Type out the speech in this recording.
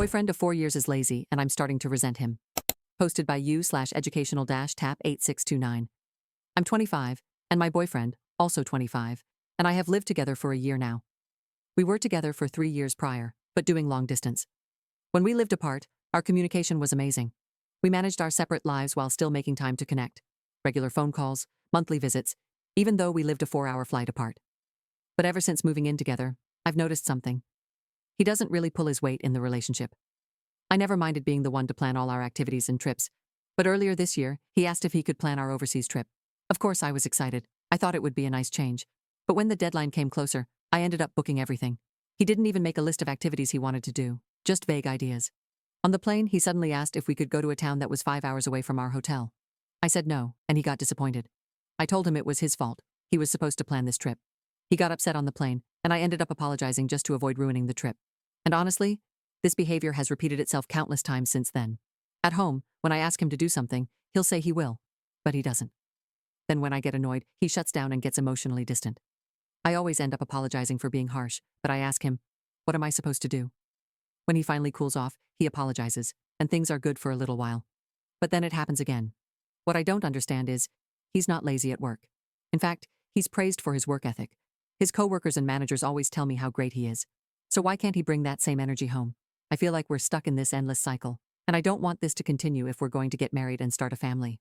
boyfriend of 4 years is lazy, and I'm starting to resent him. Posted by you/educational-tap8629. I'm 25, and my boyfriend, also 25, and I have lived together for a year now. We were together for 3 years prior, but doing long distance. When we lived apart, our communication was amazing. We managed our separate lives while still making time to connect. Regular phone calls, monthly visits, even though we lived a 4-hour flight apart. But ever since moving in together, I've noticed something. He doesn't really pull his weight in the relationship. I never minded being the one to plan all our activities and trips, but earlier this year, he asked if he could plan our overseas trip. Of course, I was excited. I thought it would be a nice change. But when the deadline came closer, I ended up booking everything. He didn't even make a list of activities he wanted to do, just vague ideas. On the plane, he suddenly asked if we could go to a town that was 5 hours away from our hotel. I said no, and he got disappointed. I told him it was his fault. He was supposed to plan this trip. He got upset on the plane, and I ended up apologizing just to avoid ruining the trip. And honestly, this behavior has repeated itself countless times since then. At home, when I ask him to do something, he'll say he will, but he doesn't. Then when I get annoyed, he shuts down and gets emotionally distant. I always end up apologizing for being harsh, but I ask him, what am I supposed to do? When he finally cools off, he apologizes, and things are good for a little while. But then it happens again. What I don't understand is, he's not lazy at work. In fact, he's praised for his work ethic. His coworkers and managers always tell me how great he is. So why can't he bring that same energy home? I feel like we're stuck in this endless cycle, and I don't want this to continue if we're going to get married and start a family.